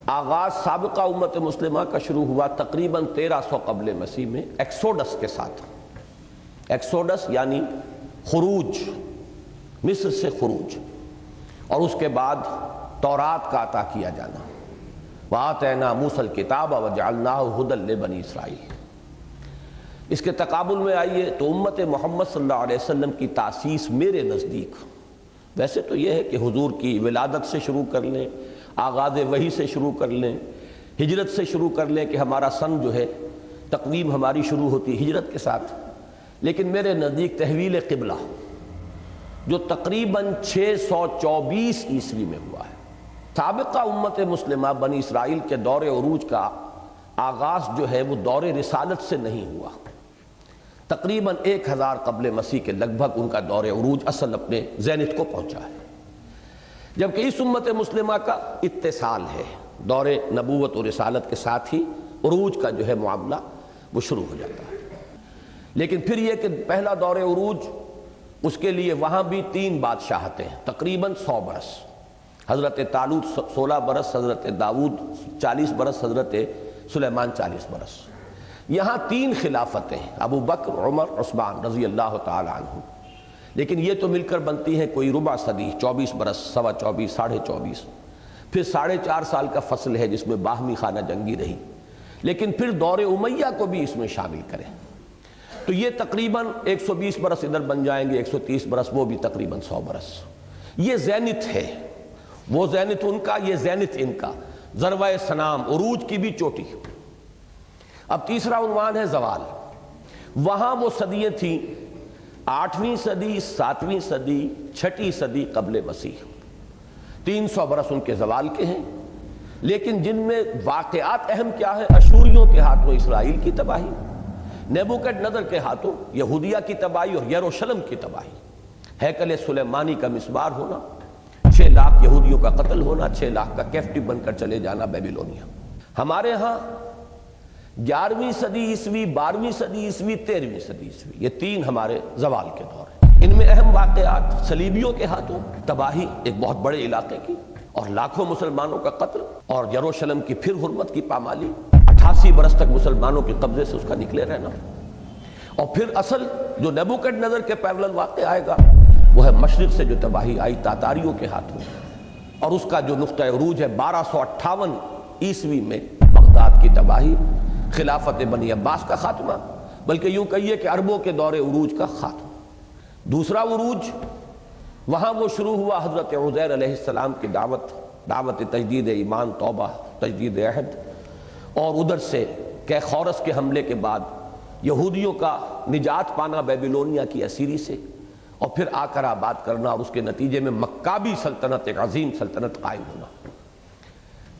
آغاز سابقہ امت مسلمہ کا شروع ہوا تقریباً 1300 قبل مسیح میں ایکسوڈس کے ساتھ۔ ایکسوڈس یعنی خروج، مصر سے خروج، اور اس کے بعد تورات کا عطا کیا جانا۔ وَآتَيْنَا مُوسَى الْكِتَابَ وَجَعَلْنَاهُ هُدًى لِبَنِي إِسرائیل۔ اس کے تقابل میں آئیے تو امت محمد صلی اللہ علیہ وسلم کی تاسیس میرے نزدیک، ویسے تو یہ ہے کہ حضور کی ولادت سے شروع کر لیں، آغاز وحی سے شروع کر لیں، ہجرت سے شروع کر لیں کہ ہمارا سن جو ہے تقویم ہماری شروع ہوتی ہجرت کے ساتھ، لیکن میرے نزدیک تحویل قبلہ جو تقریباً 624 عیسوی میں ہوا ہے۔ سابقہ امت مسلمہ بنی اسرائیل کے دور عروج کا آغاز جو ہے وہ دور رسالت سے نہیں ہوا، تقریباً 1000 قبل مسیح کے لگ بھگ ان کا دور عروج اصل اپنے زینت کو پہنچا ہے، جبکہ اس امت مسلمہ کا اتصال ہے دور نبوت و رسالت کے ساتھ ہی عروج کا جو ہے معاملہ وہ شروع ہو جاتا ہے۔ لیکن پھر یہ کہ پہلا دور عروج، اس کے لیے وہاں بھی 3 بادشاہتیں تقریباً 100 برس، حضرت طالوت 16 برس، حضرت داؤد 40 برس، حضرت سلیمان 40 برس۔ یہاں 3 خلافتیں، ابو بکر، عمر، عثمان رضی اللہ تعالی عنہ، لیکن یہ تو مل کر بنتی ہیں کوئی ربع صدی، 24 برس، سوا 24، ساڑھے 24۔ پھر 4.5 سال کا فصل ہے جس میں باہمی خانہ جنگی رہی، لیکن پھر دور امیہ کو بھی اس میں شامل کریں تو یہ تقریباً 120 برس ادھر بن جائیں گے، 130 برس، وہ بھی تقریباً 100 برس۔ یہ زینت ہے، وہ زینت ان کا، یہ زینت ان کا، ذروہ سنام، عروج کی بھی چوٹی۔ اب تیسرا عنوان ہے زوال۔ وہاں وہ صدیاں تھیں 8ویں صدی، 7ویں صدی، 6ٹھی صدی قبل مسیح، 300 برس ان کے زوال کے ہیں، لیکن جن میں واقعات اہم کیا ہے؟ اشوریوں کے ہاتھوں اسرائیل کی تباہی، نیبوکڈ نظر کے ہاتھوں یہودیہ کی تباہی اور یروشلم کی تباہی، ہیکل سلیمانی کا مسمار ہونا، 6 لاکھ یہودیوں کا قتل ہونا، 6 لاکھ کا کیپٹیو بن کر چلے جانا بیبیلونیا۔ ہمارے ہاں 11ویں صدی عیسوی، 12ویں صدی عیسوی، 13ویں صدی عیسوی، یہ 3 ہمارے زوال کے دور ہیں۔ ان میں اہم واقعات صلیبیوں کے ہاتھوں تباہی ایک بہت بڑے علاقے کی اور لاکھوں مسلمانوں کا قتل، اور یروشلم کی پھر حرمت کی پامالی، 88 برس تک مسلمانوں کے قبضے سے اس کا نکلے رہنا، اور پھر اصل جو نیبوکڈ نظر کے پیرلل واقع آئے گا وہ ہے مشرق سے جو تباہی آئی تاتاریوں کے ہاتھوں، اور اس کا جو نقطہ عروج ہے 1258 عیسوی میں بغداد کی تباہی، خلافت بنی عباس کا خاتمہ، بلکہ یوں کہیے کہ عربوں کے دور عروج کا خاتمہ۔ دوسرا عروج وہاں وہ شروع ہوا حضرت عزیر علیہ السلام کی دعوت تجدید ایمان، توبہ، تجدید عہد، اور ادھر سے کہ خورس کے حملے کے بعد یہودیوں کا نجات پانا بیبیلونیا کی اسیری سے، اور پھر آ کر آباد کرنا، اور اس کے نتیجے میں مکابی سلطنت، ایک عظیم سلطنت قائم ہونا۔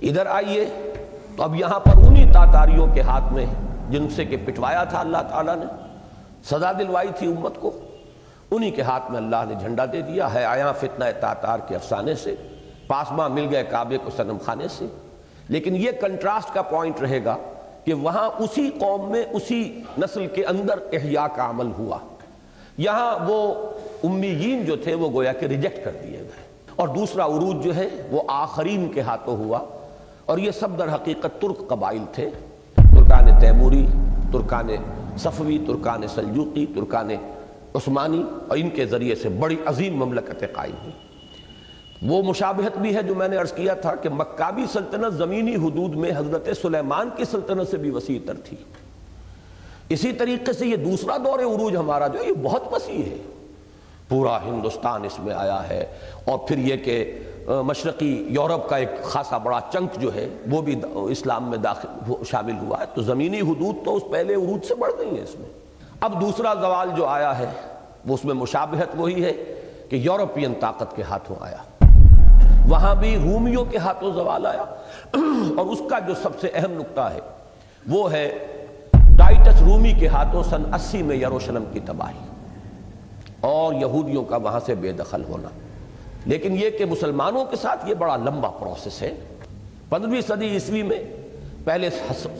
ادھر آئیے تو اب یہاں پر انہی تاتاریوں کے ہاتھ میں جن سے کہ پٹوایا تھا اللہ تعالیٰ نے، سزا دلوائی تھی امت کو، انہی کے ہاتھ میں اللہ نے جھنڈا دے دیا ہے آیا فتنہ تاتار کے افسانے سے، پاسباں مل گئے کعبے کو صنم خانے سے۔ لیکن یہ کنٹراسٹ کا پوائنٹ رہے گا کہ وہاں اسی قوم میں، اسی نسل کے اندر احیاء کا عمل ہوا، یہاں وہ امیین جو تھے وہ گویا کہ ریجیکٹ کر دیے گئے، اور دوسرا عروج جو ہے وہ آخرین کے ہاتھوں ہوا، اور یہ سب در حقیقت ترک قبائل تھے، ترکان تیموری، Terken صفوی، Terken Seljuqi, Terken Usmani, اور ان کے ذریعے سے بڑی عظیم مملکتیں قائم ہوئی۔ وہ مشابہت بھی ہے جو میں نے عرض کیا تھا کہ مکابی سلطنت زمینی حدود میں حضرت سلیمان کی سلطنت سے بھی وسیع تر تھی۔ اسی طریقے سے یہ دوسرا دور عروج ہمارا جو ہے یہ بہت وسیع ہے، پورا ہندوستان اس میں آیا ہے، اور پھر یہ کہ مشرقی یورپ کا ایک خاصا بڑا چنک جو ہے وہ بھی اسلام میں شامل ہوا ہے، تو زمینی حدود تو اس پہلے عروج سے بڑھ گئی ہیں اس میں۔ اب دوسرا زوال جو آیا ہے وہ اس میں مشابہت وہی ہے کہ یورپین طاقت کے ہاتھوں آیا، وہاں بھی رومیوں کے ہاتھوں زوال آیا، اور اس کا جو سب سے اہم نقطہ ہے وہ ہے ٹائٹس رومی کے ہاتھوں سن 80 میں یروشلم کی تباہی اور یہودیوں کا وہاں سے بے دخل ہونا۔ لیکن یہ کہ مسلمانوں کے ساتھ یہ بڑا لمبا پروسیس ہے۔ 15ویں صدی عیسوی میں پہلے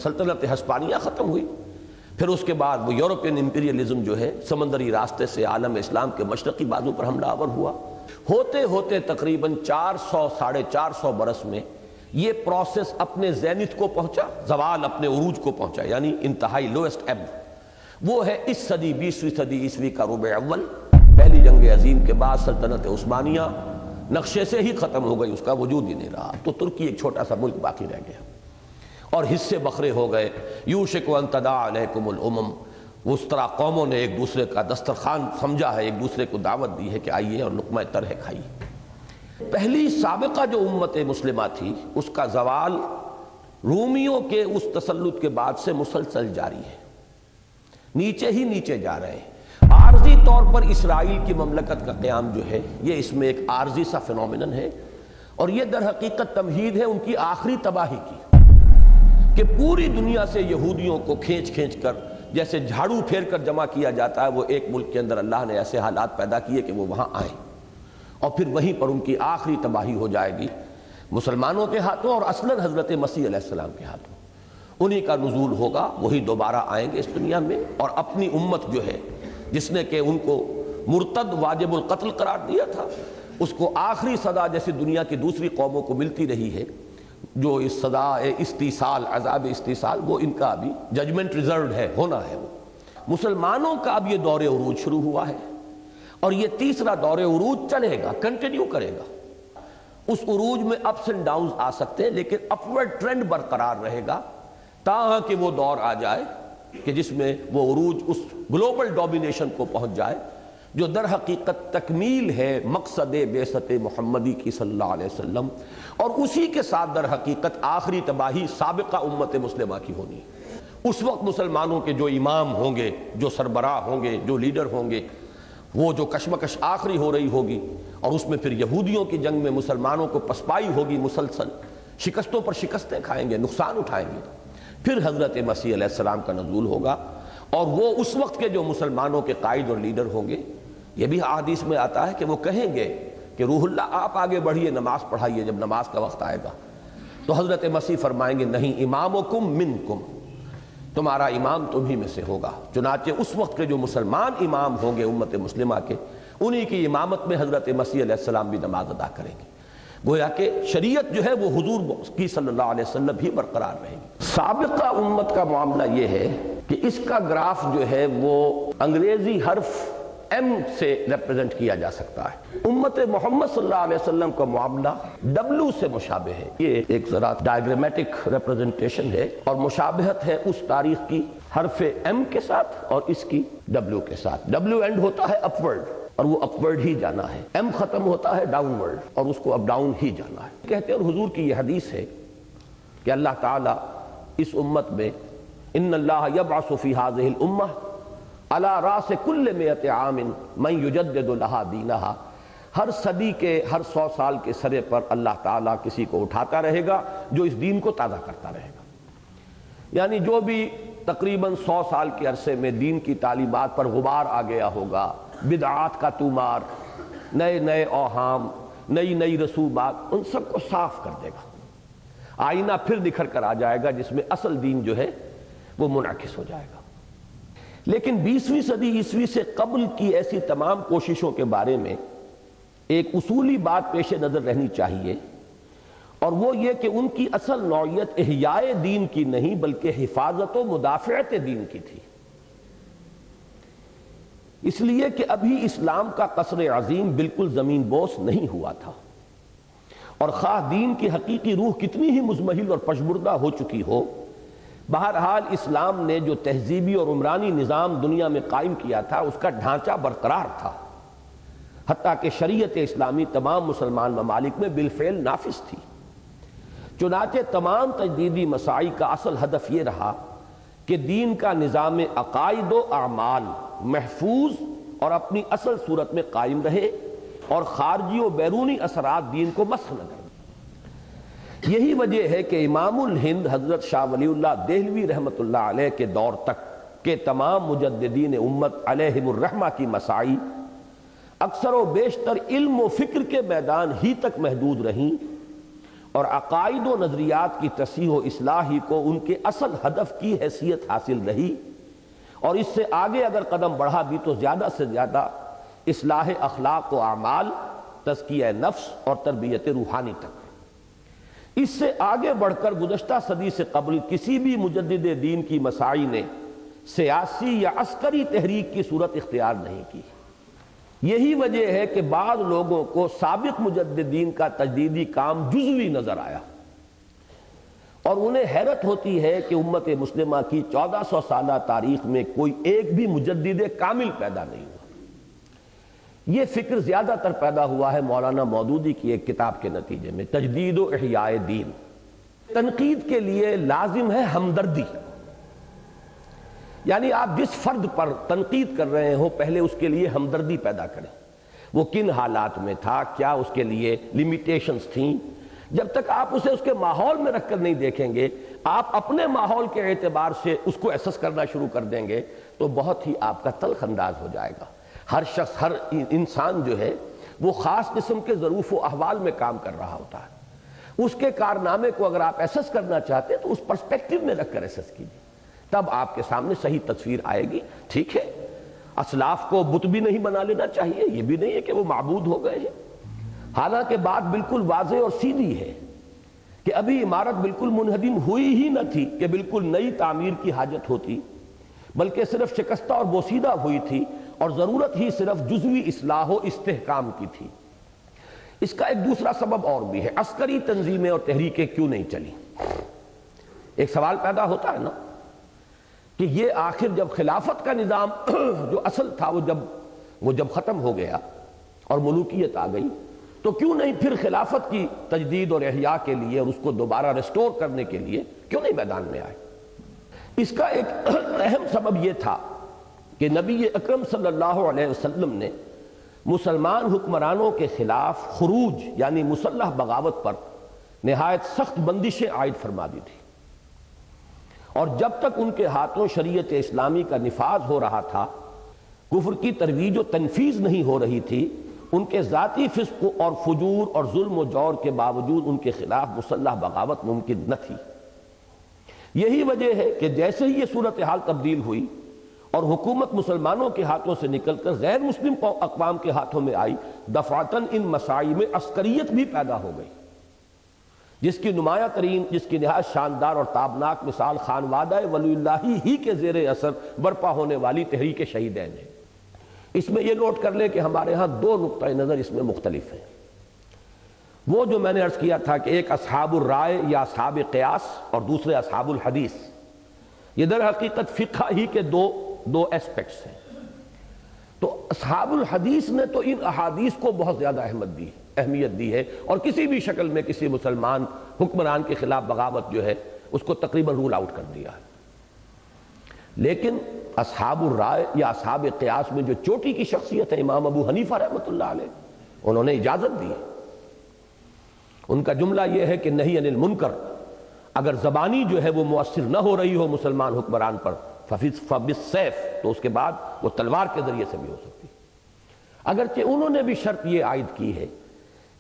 سلطنت ہسپانیہ ختم ہوئی، پھر اس کے بعد وہ یورپین امپیریلزم جو ہے سمندری راستے سے عالم اسلام کے مشرقی بازو پر حملہ آور ہوا، ہوتے ہوتے تقریباً 400 ساڑھے 400 برس میں یہ پروسیس اپنے زینت کو پہنچا، زوال اپنے عروج کو پہنچا، یعنی انتہائی لوسٹ ایب وہ ہے اس صدی 20ویں صدی عیسوی کا ربع اول، پہلی جنگ عظیم کے بعد سلطنت عثمانیہ نقشے سے ہی ختم ہو گئی، اس کا وجود ہی نہیں رہا، تو ترکی ایک چھوٹا سا ملک باقی رہ گیا اور حصے بکھرے ہو گئے۔ یوشک ان تداعی علیکم الامم، اس طرح قوموں نے ایک دوسرے کا دسترخوان سمجھا ہے، ایک دوسرے کو دعوت دی ہے کہ آئیے اور لقمہ طرح کھائیے۔ پہلی سابقہ جو امت مسلمہ تھی اس کا زوال رومیوں کے اس تسلط کے بعد سے مسلسل جاری ہے، نیچے ہی نیچے جا رہے ہیں۔ عارضی طور پر اسرائیل کی مملکت کا قیام جو ہے یہ اس میں ایک عارضی سا فینومینن ہے، اور یہ در حقیقت تمہید ہے ان کی آخری تباہی کی، کہ پوری دنیا سے یہودیوں کو کھینچ کھینچ کر جیسے جھاڑو پھیر کر جمع کیا جاتا ہے، وہ ایک ملک کے اندر اللہ نے ایسے حالات پیدا کیے کہ وہ وہاں آئیں، اور پھر وہیں پر ان کی آخری تباہی ہو جائے گی مسلمانوں کے ہاتھوں، اور اصلاً حضرت مسیح علیہ السلام کے ہاتھوں۔ انہی کا نزول ہوگا، وہی دوبارہ آئیں گے اس دنیا میں، اور اپنی امت جو ہے جس نے کہ ان کو مرتد واجب القتل قرار دیا تھا، اس کو آخری سزا جیسے دنیا کی دوسری قوموں کو ملتی رہی ہے، جو اس سزا استیصال، عذاب استیصال، وہ ان کا ابھی ججمنٹ ریزروڈ ہے، ہونا ہے۔ وہ مسلمانوں کا اب یہ دور عروج شروع ہوا ہے، اور یہ تیسرا دور عروج چلے گا، کنٹینیو کرے گا۔ اس عروج میں اپس اینڈ ڈاؤنز آ سکتے ہیں، لیکن اپورڈ ٹرینڈ برقرار رہے گا تاہاں کہ وہ دور آ جائے کہ جس میں وہ عروج اس گلوبل ڈومینیشن کو پہنچ جائے جو در حقیقت تکمیل ہے مقصد بعثت محمدی کی صلی اللہ علیہ وسلم، اور اسی کے ساتھ در حقیقت آخری تباہی سابقہ امت مسلمہ کی ہونی ہے۔ اس وقت مسلمانوں کے جو امام ہوں گے، جو سربراہ ہوں گے، جو لیڈر ہوں گے، وہ جو کشمکش آخری ہو رہی ہوگی، اور اس میں پھر یہودیوں کی جنگ میں مسلمانوں کو پسپائی ہوگی، مسلسل شکستوں پر شکستیں کھائیں گے، نقصان اٹھائیں گے۔ پھر حضرت مسیح علیہ السلام کا نزول ہوگا، اور وہ اس وقت کے جو مسلمانوں کے قائد اور لیڈر ہوں گے، یہ بھی حدیث میں آتا ہے کہ وہ کہیں گے کہ روح اللہ آپ آگے بڑھیے، نماز پڑھائیے جب نماز کا وقت آئے گا، تو حضرت مسیح فرمائیں گے نہیں، امامکم منکم، تمہارا امام تمہیں میں سے ہوگا۔ چنانچہ اس وقت کے جو مسلمان امام ہوں گے امت مسلمہ کے، انہی کی امامت میں حضرت مسیح علیہ السلام بھی نماز ادا کریں گے، گویا کہ شریعت جو ہے وہ حضور کی صلی اللہ علیہ وسلم ہی برقرار رہے گی۔ سابقہ امت کا معاملہ یہ ہے کہ اس کا گراف جو ہے وہ انگریزی حرف ایم سے ریپرزنٹ کیا جا سکتا ہے۔ امت محمد صلی اللہ علیہ وسلم کا معاملہ ڈبلو سے مشابہ ہے، یہ ایک ذرا ڈائیگرامیٹک ریپرزنٹیشن ہے، اور مشابہت ہے اس تاریخ کی حرف ایم کے ساتھ اور اس کی ڈبلو کے ساتھ۔ ڈبلو اینڈ ہوتا ہے اپورڈ، اور وہ اپورڈ ہی جانا ہے، ایم ختم ہوتا ہے ڈاؤن ورڈ، اور اس کو اب ڈاؤن ہی جانا ہے۔ کہتے ہیں، اور حضور کی یہ حدیث ہے کہ اللہ تعالیٰ اس امت میں ان اللہ یبعث فی ہذہ الامہ علی راس کل مئۃ عام من یجدد لہا دینہا، ہر صدی کے، ہر 100 سال کے سرے پر اللہ تعالیٰ کسی کو اٹھاتا رہے گا جو اس دین کو تازہ کرتا رہے گا۔ یعنی جو بھی تقریباً 100 سال کے عرصے میں دین کی تعلیمات پر غبار آ گیا ہوگا، بدعات کا تومار، نئے نئے اوہام، نئی نئی رسومات، ان سب کو صاف کر دے گا، آئینہ پھر نکھر کر آ جائے گا جس میں اصل دین جو ہے وہ منعکس ہو جائے گا۔ لیکن 20ویں صدی عیسوی سے قبل کی ایسی تمام کوششوں کے بارے میں ایک اصولی بات پیش نظر رہنی چاہیے، اور وہ یہ کہ ان کی اصل نوعیت احیاء دین کی نہیں بلکہ حفاظت و مدافعت دین کی تھی، اس لیے کہ ابھی اسلام کا قصر عظیم بالکل زمین بوس نہیں ہوا تھا، اور خواہ دین کی حقیقی روح کتنی ہی مزمحل اور پشبردہ ہو چکی ہو، بہرحال اسلام نے جو تہذیبی اور عمرانی نظام دنیا میں قائم کیا تھا اس کا ڈھانچہ برقرار تھا، حتیٰ کہ شریعت اسلامی تمام مسلمان ممالک میں بالفعل نافذ تھی۔ چنانچہ تمام تجدیدی مساعی کا اصل ہدف یہ رہا کہ دین کا نظام عقائد و اعمال محفوظ اور اپنی اصل صورت میں قائم رہے، اور خارجی و بیرونی اثرات دین کو مسخ نہ کریں۔ یہی وجہ ہے کہ امام الہند حضرت شاہ ولی اللہ دہلوی رحمۃ اللہ علیہ کے دور تک کے تمام مجددین امت علیہم الرحمہ کی مساعی اکثر و بیشتر علم و فکر کے میدان ہی تک محدود رہیں، اور عقائد و نظریات کی تصحیح و اصلاحی کو ان کے اصل ہدف کی حیثیت حاصل رہی، اور اس سے آگے اگر قدم بڑھا بھی تو زیادہ سے زیادہ اصلاح اخلاق و اعمال، تزکیہ نفس اور تربیت روحانی تک۔ اس سے آگے بڑھ کر گزشتہ صدی سے قبل کسی بھی مجدد دین کی مساعی نے سیاسی یا عسکری تحریک کی صورت اختیار نہیں کی۔ یہی وجہ ہے کہ بعض لوگوں کو سابق مجددین کا تجدیدی کام جزوی نظر آیا، اور انہیں حیرت ہوتی ہے کہ امت مسلمہ کی 1400 سالہ تاریخ میں کوئی ایک بھی مجدد کامل پیدا نہیں ہوا۔ یہ فکر زیادہ تر پیدا ہوا ہے مولانا مودودی کی ایک کتاب کے نتیجے میں، تجدید و احیاء دین۔ تنقید کے لیے لازم ہے ہمدردی، یعنی آپ جس فرد پر تنقید کر رہے ہو پہلے اس کے لیے ہمدردی پیدا کریں، وہ کن حالات میں تھا، کیا اس کے لیے لیمیٹیشنز تھیں۔ جب تک آپ اسے اس کے ماحول میں رکھ کر نہیں دیکھیں گے، آپ اپنے ماحول کے اعتبار سے اس کو ایسس کرنا شروع کر دیں گے تو بہت ہی آپ کا تلخ انداز ہو جائے گا۔ ہر شخص، ہر انسان جو ہے وہ خاص قسم کے ظروف و احوال میں کام کر رہا ہوتا ہے۔ اس کے کارنامے کو اگر آپ ایسس کرنا چاہتے ہیں تو اس پرسپیکٹیو میں رکھ کر ایسس کیجیے، تب آپ کے سامنے صحیح تصویر آئے گی۔ ٹھیک ہے، اسلاف کو بت بھی نہیں بنا لینا چاہیے، یہ بھی نہیں ہے کہ وہ معبود ہو گئے ہیں، حالانکہ بات بالکل واضح اور سیدھی ہے کہ ابھی عمارت بالکل منہدم ہوئی ہی نہ تھی کہ بالکل نئی تعمیر کی حاجت ہوتی، بلکہ صرف شکستہ اور بوسیدہ ہوئی تھی، اور ضرورت ہی صرف جزوی اصلاح و استحکام کی تھی۔ اس کا ایک دوسرا سبب اور بھی ہے، عسکری تنظیمیں اور تحریکیں کیوں نہیں چلی؟ ایک سوال پیدا ہوتا ہے نا کہ یہ آخر جب خلافت کا نظام جو اصل تھا وہ جب ختم ہو گیا اور ملوکیت آ گئی، تو کیوں نہیں پھر خلافت کی تجدید اور احیاء کے لیے اور اس کو دوبارہ ریسٹور کرنے کے لیے کیوں نہیں میدان میں آئے؟ اس کا ایک اہم سبب یہ تھا کہ نبی اکرم صلی اللہ علیہ وسلم نے مسلمان حکمرانوں کے خلاف خروج یعنی مسلح بغاوت پر نہایت سخت بندشیں عائد فرما دی تھی، اور جب تک ان کے ہاتھوں شریعت اسلامی کا نفاذ ہو رہا تھا، کفر کی ترویج و تنفیذ نہیں ہو رہی تھی، ان کے ذاتی فسق اور فجور اور ظلم و جور کے باوجود ان کے خلاف مسلح بغاوت ممکن نہ تھی۔ یہی وجہ ہے کہ جیسے ہی یہ صورتحال تبدیل ہوئی اور حکومت مسلمانوں کے ہاتھوں سے نکل کر غیر مسلم اقوام کے ہاتھوں میں آئی، دفعتاً ان مساعی میں عسکریت بھی پیدا ہو گئی، جس کی نمایاں ترین، جس کی نہایت شاندار اور تابناک مثال خانوادہ ولی اللہ ہی کے زیر اثر برپا ہونے والی تحریک شہیدین ہے۔ اس میں یہ نوٹ کر لیں کہ ہمارے ہاں دو نقطۂ نظر اس میں مختلف ہیں۔ وہ جو میں نے عرض کیا تھا کہ ایک اصحاب الرائے یا اصحاب قیاس اور دوسرے اصحاب الحدیث، یہ در حقیقت فقہ ہی کے دو ایسپیکٹس ہیں۔ تو اصحاب الحدیث نے تو ان احادیث کو بہت زیادہ اہمیت دی ہے، اور کسی بھی شکل میں کسی مسلمان حکمران کے خلاف بغاوت جو ہے اس کو تقریباً رول آؤٹ کر دیا ہے۔ لیکن اصحاب الرائے یا اصحاب قیاس میں جو چوٹی کی شخصیت ہے امام ابو حنیفہ رحمۃ اللہ علیہ، انہوں نے اجازت دی ہے۔ ان کا جملہ یہ ہے کہ نہی عن المنکر اگر زبانی جو ہے وہ مؤثر نہ ہو رہی ہو مسلمان حکمران پر، فبالسیف، تو اس کے بعد وہ تلوار کے ذریعے سے بھی ہو سکتی۔ اگرچہ انہوں نے بھی شرط یہ عائد کی ہے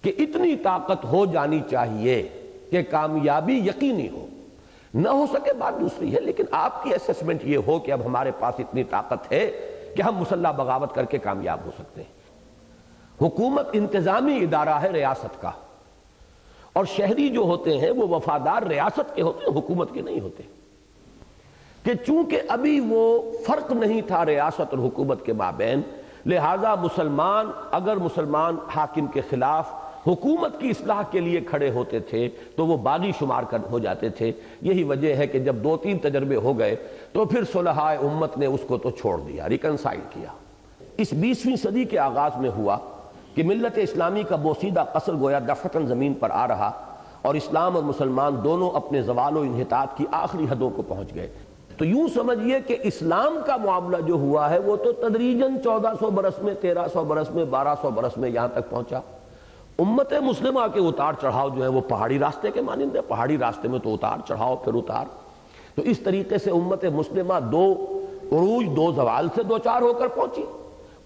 کہ اتنی طاقت ہو جانی چاہیے کہ کامیابی یقینی ہو، نہ ہو سکے بات دوسری ہے، لیکن آپ کی اسیسمنٹ یہ ہو کہ اب ہمارے پاس اتنی طاقت ہے کہ ہم مسلح بغاوت کر کے کامیاب ہو سکتے ہیں۔ حکومت انتظامی ادارہ ہے ریاست کا، اور شہری جو ہوتے ہیں وہ وفادار ریاست کے ہوتے ہیں، حکومت کے نہیں ہوتے، کہ چونکہ ابھی وہ فرق نہیں تھا ریاست اور حکومت کے مابین، لہذا اگر مسلمان حاکم کے خلاف حکومت کی اصلاح کے لیے کھڑے ہوتے تھے تو وہ باغی شمار ہو جاتے تھے۔ یہی وجہ ہے کہ جب 2-3 تجربے ہو گئے تو پھر صلحائے امت نے اس کو تو چھوڑ دیا، ریکنسائل کیا۔ اس 20ویں صدی کے آغاز میں ہوا کہ ملت اسلامی کا بوسیدہ قصر گویا دفعتاً زمین پر آ رہا، اور اسلام اور مسلمان دونوں اپنے زوال و انحطاط کی آخری حدوں کو پہنچ گئے۔ تو یوں سمجھیے کہ اسلام کا معاملہ جو ہوا ہے وہ تو تدریجاً 1400 برس میں، 1300 برس میں، 1200 برس میں یہاں تک پہنچا۔ امت مسلمہ کے اتار چڑھاؤ جو ہے وہ پہاڑی راستے کے مانند ہے، پہاڑی راستے میں تو اتار چڑھاؤ پھر اتار۔ تو اس طریقے سے امت مسلمہ 2 عروج 2 زوال سے دوچار ہو کر پہنچی،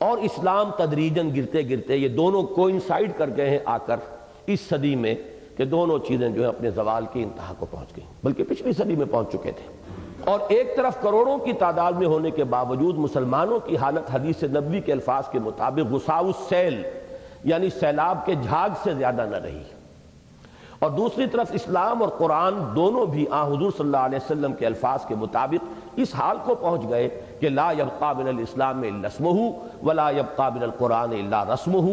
اور اسلام تدریجاً گرتے گرتے یہ دونوں کوئنسائیڈ کر گئے ہیں آ کر اس صدی میں، کہ دونوں چیزیں جو ہیں اپنے زوال کی انتہا کو پہنچ گئیں، بلکہ پچھلی صدی میں پہنچ چکے تھے۔ اور ایک طرف کروڑوں کی تعداد میں ہونے کے باوجود مسلمانوں کی حالت حدیث نبوی کے الفاظ کے مطابق غثاء السیل یعنی سیلاب کے جھاگ سے زیادہ نہ رہی، اور دوسری طرف اسلام اور قرآن دونوں بھی حضور صلی اللہ علیہ وسلم کے الفاظ کے مطابق اس حال کو پہنچ گئے کہ لا یبقى من الاسلام الا اسمہ ولا یبقى من القرآن الا رسمہ،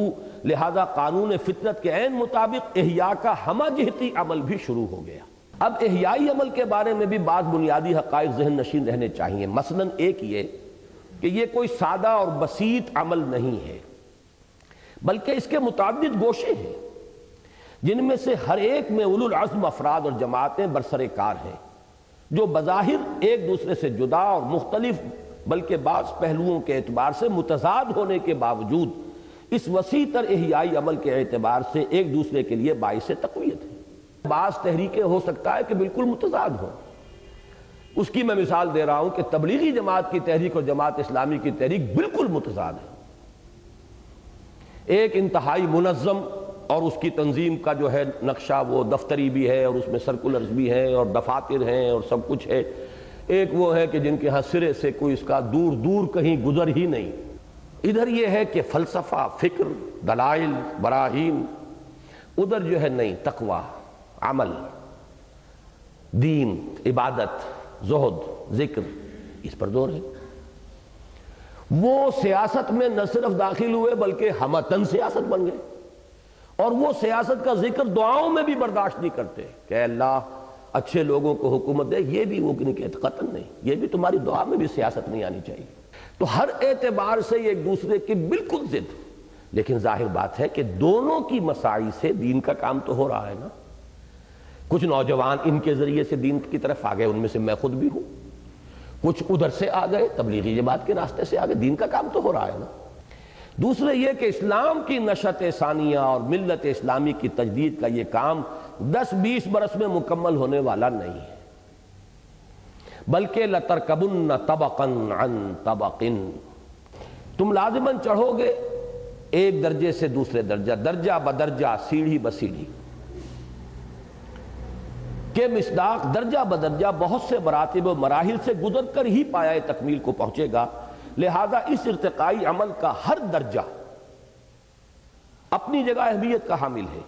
لہذا قانون فطرت کے عین مطابق احیاء کا ہمہ جہتی عمل بھی شروع ہو گیا۔ اب احیائی عمل کے بارے میں بھی بعض بنیادی حقائق ذہن نشین رہنے چاہیے۔ مثلا ایک یہ کہ یہ کوئی سادہ اور بسیط عمل نہیں ہے، بلکہ اس کے متعدد گوشے ہیں جن میں سے ہر ایک میں اولو العزم افراد اور جماعتیں برسر کار ہیں، جو بظاہر ایک دوسرے سے جدا اور مختلف بلکہ بعض پہلوؤں کے اعتبار سے متضاد ہونے کے باوجود اس وسیع تر احیائی عمل کے اعتبار سے ایک دوسرے کے لیے باعث تقویت ہے۔ بعض تحریکیں ہو سکتا ہے کہ بالکل متضاد ہوں، اس کی میں مثال دے رہا ہوں کہ تبلیغی جماعت کی تحریک اور جماعت اسلامی کی تحریک بالکل متضاد ہے۔ ایک انتہائی منظم اور اس کی تنظیم کا جو ہے نقشہ وہ دفتری بھی ہے اور اس میں سرکولرز بھی ہیں اور دفاتر ہیں اور سب کچھ ہے، ایک وہ ہے کہ جن کے ہاں سرے سے کوئی اس کا دور دور کہیں گزر ہی نہیں۔ ادھر یہ ہے کہ فلسفہ، فکر، دلائل، براہین، ادھر جو ہے نہیں، تقوی، عمل، دین، عبادت، زہد، ذکر، اس پر زور ہے۔ وہ سیاست میں نہ صرف داخل ہوئے بلکہ ہمتن سیاست بن گئے، اور وہ سیاست کا ذکر دعاؤں میں بھی برداشت نہیں کرتے کہ اللہ اچھے لوگوں کو حکومت دے، یہ بھی وہ نہیں کہتے، قطعاً نہیں، یہ بھی تمہاری دعا میں بھی سیاست نہیں آنی چاہیے۔ تو ہر اعتبار سے ایک دوسرے کی بالکل ضد، لیکن ظاہر بات ہے کہ دونوں کی مساعی سے دین کا کام تو ہو رہا ہے نا۔ کچھ نوجوان ان کے ذریعے سے دین کی طرف آ گئے، ان میں سے میں خود بھی ہوں، کچھ ادھر سے آ گئے، تبلیغی جماعت کے راستے سے آ گئے، دین کا کام تو ہو رہا ہے نا۔ دوسرے یہ کہ اسلام کی نشأت ثانیہ اور ملت اسلامی کی تجدید کا یہ کام 10-20 برس میں مکمل ہونے والا نہیں ہے، بلکہ لَتَرْكَبُنَّ طَبَقًا عَنْ طَبَقٍ، تم لازماً چڑھو گے ایک درجے سے دوسرے درجہ بدرجہ، سیڑھی بسیڑھی کے مصداق، درجہ بدرجہ بہت سے مراتب و مراحل سے گزر کر ہی پایہ تکمیل کو پہنچے گا۔ لہذا اس ارتقائی عمل کا ہر درجہ اپنی جگہ اہمیت کا حامل ہے،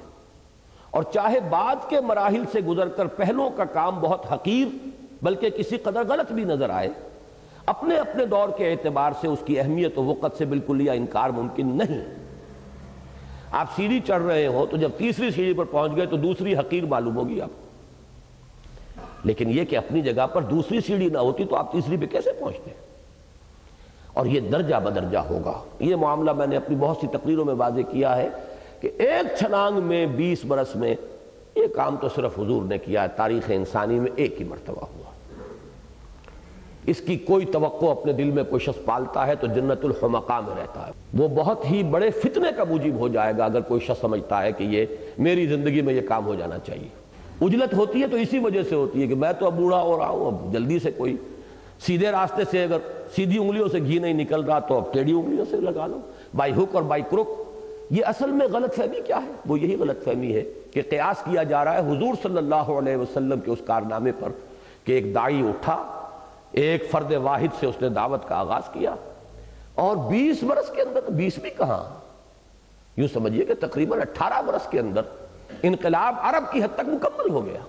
اور چاہے بعد کے مراحل سے گزر کر پہلوں کا کام بہت حقیر بلکہ کسی قدر غلط بھی نظر آئے، اپنے اپنے دور کے اعتبار سے اس کی اہمیت و وقت سے بالکل یا انکار ممکن نہیں۔ آپ سیڑھی چڑھ رہے ہو تو جب تیسری سیڑھی پر پہنچ گئے تو دوسری حقیر معلوم ہوگی آپ کو، لیکن یہ کہ اپنی جگہ پر دوسری سیڑھی نہ ہوتی تو آپ تیسری پہ کیسے پہنچتے؟ اور یہ درجہ بدرجہ ہوگا۔ یہ معاملہ میں نے اپنی بہت سی تقریروں میں واضح کیا ہے کہ ایک چھلانگ میں 20 برس میں یہ کام تو صرف حضور نے کیا ہے، تاریخ انسانی میں ایک ہی مرتبہ ہوا۔ اس کی کوئی توقع اپنے دل میں کوئی شخص پالتا ہے تو جنت الحمقاء میں رہتا ہے، وہ بہت ہی بڑے فتنے کا موجب ہو جائے گا اگر کوئی شخص سمجھتا ہے کہ یہ میری زندگی میں یہ کام ہو جانا چاہیے۔ اجلت ہوتی ہے تو اسی وجہ سے ہوتی ہے کہ میں تو اب بوڑھا ہو رہا ہوں، اب جلدی سے کوئی سیدھے راستے سے اگر سیدھی انگلیوں سے گھی نہیں نکل رہا تو اب ٹیڑھی انگلیوں سے لگا لو، بائی ہک اور بائی کروک۔ یہ اصل میں غلط فہمی کیا ہے؟ وہ یہی غلط فہمی ہے کہ قیاس کیا جا رہا ہے حضور صلی اللہ علیہ وسلم کے اس کارنامے پر کہ ایک داعی اٹھا، ایک فرد واحد سے اس نے دعوت کا آغاز کیا، اور 20 برس کے اندر، 20 بھی کہاں، یوں سمجھیے کہ تقریباً 18 برس کے اندر انقلاب عرب کی حد تک مکمل ہو گیا۔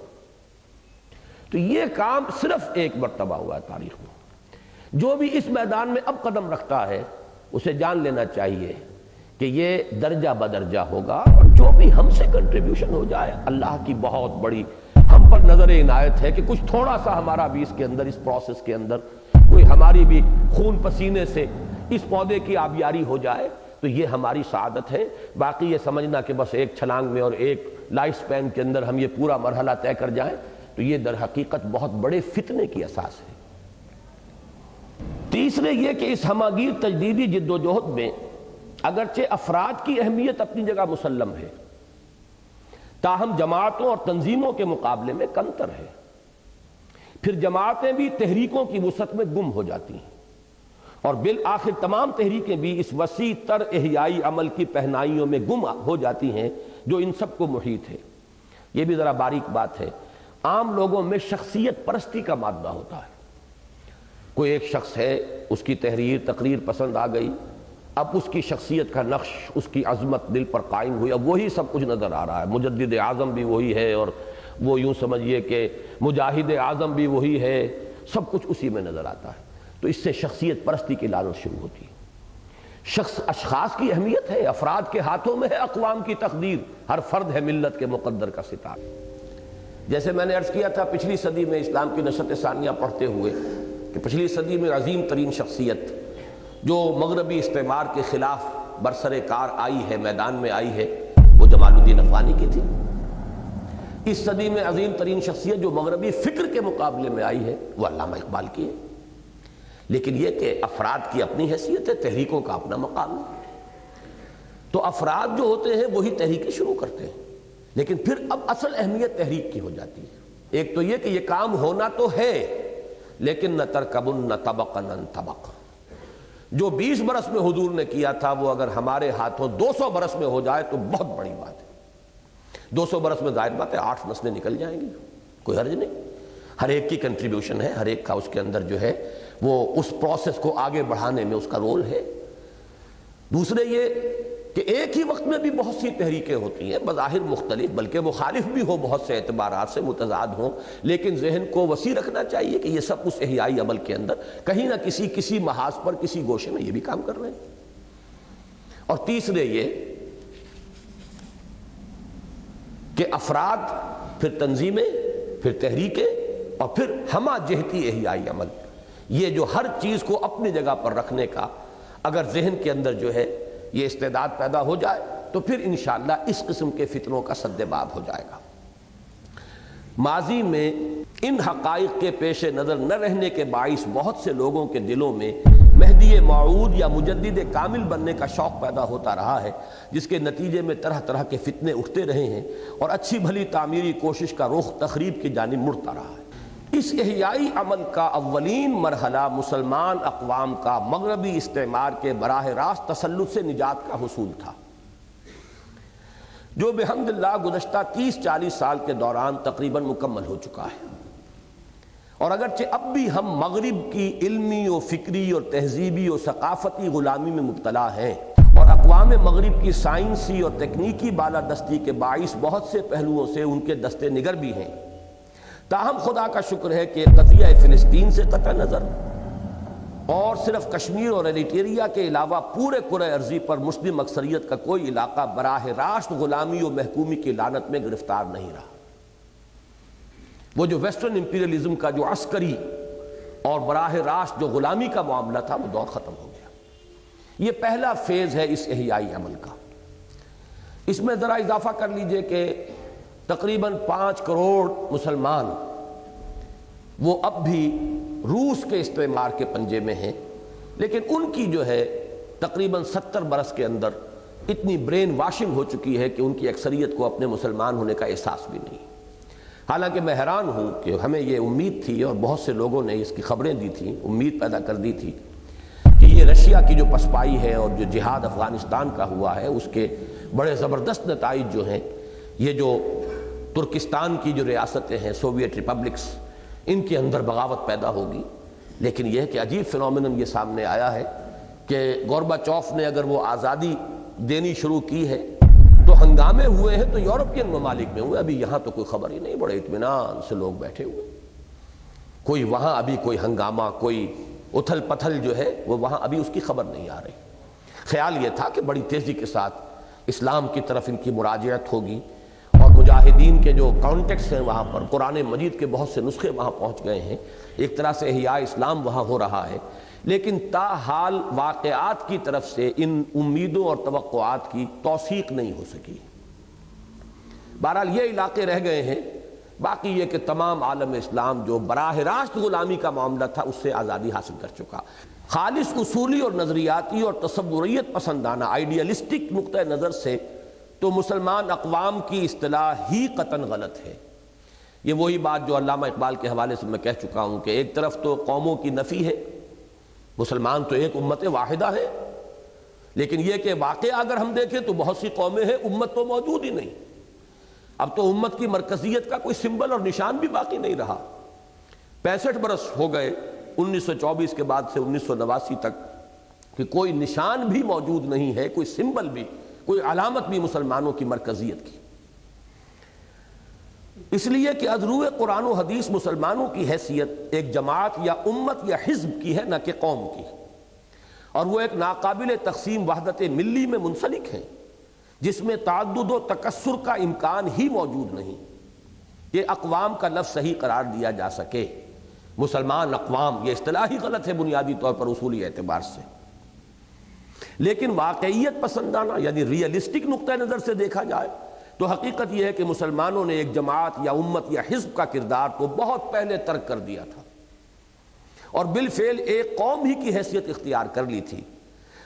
تو یہ کام صرف ایک مرتبہ ہوا ہے تاریخ میں۔ جو بھی اس میدان میں اب قدم رکھتا ہے اسے جان لینا چاہیے کہ یہ درجہ بدرجہ ہوگا، اور جو بھی ہم سے کنٹریبیوشن ہو جائے، اللہ کی بہت بڑی ہم پر نظر عنایت ہے کہ کچھ تھوڑا سا ہمارا بھی اس کے اندر، اس پروسیس کے اندر کوئی ہماری بھی خون پسینے سے اس پودے کی آبیاری ہو جائے تو یہ ہماری سعادت ہے۔ باقی یہ سمجھنا کہ بس ایک چھلانگ میں اور ایک لائف سپین کے اندر ہم یہ پورا مرحلہ طے کر جائیں تو یہ در حقیقت بہت بڑے فتنے کی اساس ہے۔ تیسرے یہ کہ اس ہماگیر تجدیدی جد و جہد میں اگرچہ افراد کی اہمیت اپنی جگہ مسلم ہے، تاہم جماعتوں اور تنظیموں کے مقابلے میں کمتر ہے۔ پھر جماعتیں بھی تحریکوں کی وسعت میں گم ہو جاتی ہیں، اور بالآخر تمام تحریکیں بھی اس وسیع تر احیائی عمل کی پہنائیوں میں گم ہو جاتی ہیں جو ان سب کو محیط ہے۔ یہ بھی ذرا باریک بات ہے، عام لوگوں میں شخصیت پرستی کا مادہ ہوتا ہے۔ کوئی ایک شخص ہے، اس کی تحریر تقریر پسند آ گئی، اب اس کی شخصیت کا نقش، اس کی عظمت دل پر قائم ہوئی، اب وہی سب کچھ نظر آ رہا ہے۔ مجدد اعظم بھی وہی ہے، اور وہ یوں سمجھیے کہ مجاہد اعظم بھی وہی ہے، سب کچھ اسی میں نظر آتا ہے۔ تو اس سے شخصیت پرستی کی لعنت شروع ہوتی ہے۔ اشخاص کی اہمیت ہے، افراد کے ہاتھوں میں ہے اقوام کی تقدیر، ہر فرد ہے ملت کے مقدر کا ستارہ۔ جیسے میں نے عرض کیا تھا پچھلی صدی میں اسلام کی نشأت ثانیہ پڑھتے ہوئے کہ پچھلی صدی میں عظیم ترین شخصیت جو مغربی استعمار کے خلاف برسر کار آئی ہے، میدان میں آئی ہے، وہ جمال الدین افغانی کی تھی۔ اس صدی میں عظیم ترین شخصیت جو مغربی فکر کے مقابلے میں آئی ہے وہ علامہ اقبال کی ہے۔ لیکن یہ کہ افراد کی اپنی حیثیت ہے، تحریکوں کا اپنا مقام ہے، تو افراد جو ہوتے ہیں وہی تحریکیں شروع کرتے ہیں، لیکن پھر اب اصل اہمیت تحریک کی ہو جاتی ہے۔ ایک تو یہ کہ یہ کام ہونا تو ہے، لیکن نہ ترکبن طبقا عن طبق، جو 20 برس میں حضور نے کیا تھا وہ اگر ہمارے ہاتھوں 200 برس میں ہو جائے تو بہت بڑی بات ہے۔ 200 برس میں ظاہر بات ہے 8 نسلیں نکل جائیں گی، کوئی حرج نہیں، ہر ایک کی کنٹریبیوشن ہے، ہر ایک کا اس کے اندر جو ہے وہ اس پروسیس کو آگے بڑھانے میں اس کا رول ہے۔ دوسرے یہ کہ ایک ہی وقت میں بھی بہت سی تحریکیں ہوتی ہیں، بظاہر مختلف، بلکہ مخالف بھی ہو، بہت سے اعتبارات سے متضاد ہوں، لیکن ذہن کو وسیع رکھنا چاہیے کہ یہ سب اس احیائی عمل کے اندر کہیں نہ کسی محاذ پر، کسی گوشے میں یہ بھی کام کر رہے ہیں۔ اور تیسرے یہ کہ افراد، پھر تنظیمیں، پھر تحریکیں، اور پھر ہمہ جہتی احیائی عمل، یہ جو ہر چیز کو اپنی جگہ پر رکھنے کا اگر ذہن کے اندر جو ہے یہ استعداد پیدا ہو جائے تو پھر انشاءاللہ اس قسم کے فتنوں کا سد باب ہو جائے گا۔ ماضی میں ان حقائق کے پیش نظر نہ رہنے کے باعث بہت سے لوگوں کے دلوں میں مہدی موعود یا مجدد کامل بننے کا شوق پیدا ہوتا رہا ہے، جس کے نتیجے میں طرح طرح کے فتنے اٹھتے رہے ہیں اور اچھی بھلی تعمیری کوشش کا رخ تخریب کی جانب مڑتا رہا ہے۔ اس احیائی عمل کا اولین مرحلہ مسلمان اقوام کا مغربی استعمار کے براہ راست تسلط سے نجات کا حصول تھا، جو بحمداللہ گزشتہ 30-40 سال کے دوران تقریباً مکمل ہو چکا ہے۔ اور اگرچہ اب بھی ہم مغرب کی علمی و فکری اور تہذیبی و ثقافتی غلامی میں مبتلا ہیں، اور اقوام مغرب کی سائنسی اور تکنیکی بالادستی کے باعث بہت سے پہلوؤں سے ان کے دست نگر بھی ہیں، تاہم خدا کا شکر ہے کہ قضیہ فلسطین سے قطع نظر اور صرف کشمیر اور ایریٹریا کے علاوہ پورے کرۂ ارضی پر مسلم اکثریت کا کوئی علاقہ براہ راست غلامی و محکومی کی لعنت میں گرفتار نہیں رہا۔ وہ جو ویسٹرن امپیریلزم کا جو عسکری اور براہ راست جو غلامی کا معاملہ تھا وہ دور ختم ہو گیا۔ یہ پہلا فیز ہے اس احیائی عمل کا۔ اس میں ذرا اضافہ کر لیجئے کہ تقریباً 5 کروڑ مسلمان وہ اب بھی روس کے استعمار کے پنجے میں ہیں، لیکن ان کی جو ہے تقریباً 70 برس کے اندر اتنی برین واشنگ ہو چکی ہے کہ ان کی اکثریت کو اپنے مسلمان ہونے کا احساس بھی نہیں۔ حالانکہ میں حیران ہوں کہ ہمیں یہ امید تھی اور بہت سے لوگوں نے اس کی خبریں دی تھیں، امید پیدا کر دی تھی کہ یہ رشیا کی جو پسپائی ہے اور جو جہاد افغانستان کا ہوا ہے اس کے بڑے زبردست نتائج جو ہیں، یہ جو ترکستان کی جو ریاستیں ہیں سوویت ریپبلکس، ان کے اندر بغاوت پیدا ہوگی۔ لیکن یہ کہ عجیب فینومینن یہ سامنے آیا ہے کہ گورباچوف نے اگر وہ آزادی دینی شروع کی ہے تو ہنگامے ہوئے ہیں تو یورپین ممالک میں ہوئے، ابھی یہاں تو کوئی خبر ہی نہیں، بڑے اطمینان سے لوگ بیٹھے ہوئے، کوئی وہاں ابھی کوئی ہنگامہ، کوئی اتھل پتھل جو ہے وہ وہاں ابھی اس کی خبر نہیں آ رہی۔ خیال یہ تھا کہ بڑی تیزی کے ساتھ اسلام کی طرف ان کی مراجعت ہوگی، اور مجاہدین کے جو کانٹیکٹس ہیں وہاں پر قرآن مجید کے بہت سے نسخے وہاں پہنچ گئے ہیں، ایک طرح سے احیاء اسلام وہاں ہو رہا ہے، لیکن تاحال واقعات کی طرف سے ان امیدوں اور توقعات کی توثیق نہیں ہو سکی۔ بہرحال یہ علاقے رہ گئے ہیں، باقی یہ کہ تمام عالم اسلام جو براہ راست غلامی کا معاملہ تھا اس سے آزادی حاصل کر چکا۔ خالص اصولی اور نظریاتی اور تصوریت پسندانہ آئیڈیلسٹک نقطہ نظر سے تو مسلمان اقوام کی اصطلاح ہی قطعاً غلط ہے۔ یہ وہی بات جو علامہ اقبال کے حوالے سے میں کہہ چکا ہوں کہ ایک طرف تو قوموں کی نفی ہے، مسلمان تو ایک امت واحدہ ہے، لیکن یہ کہ واقعہ اگر ہم دیکھیں تو بہت سی قومیں ہیں، امت تو موجود ہی نہیں۔ اب تو امت کی مرکزیت کا کوئی سمبل اور نشان بھی باقی نہیں رہا۔ 65 برس ہو گئے 1924 کے بعد سے 1989 تک کہ کوئی نشان بھی موجود نہیں ہے، کوئی سمبل بھی، کوئی علامت بھی مسلمانوں کی مرکزیت کی۔ اس لیے کہ از روئے قرآن و حدیث مسلمانوں کی حیثیت ایک جماعت یا امت یا حزب کی ہے، نہ کہ قوم کی، اور وہ ایک ناقابل تقسیم وحدت ملی میں منسلک ہے جس میں تعدد و تکثر کا امکان ہی موجود نہیں کہ اقوام کا لفظ صحیح قرار دیا جا سکے۔ مسلمان اقوام یہ اصطلاح ہی غلط ہے بنیادی طور پر اصولی اعتبار سے، لیکن واقعیت پسندانہ یعنی ریئلسٹک نقطہ نظر سے دیکھا جائے تو حقیقت یہ ہے کہ مسلمانوں نے ایک جماعت یا امت یا حزب کا کردار تو بہت پہلے ترک کر دیا تھا اور بالفعل ایک قوم ہی کی حیثیت اختیار کر لی تھی۔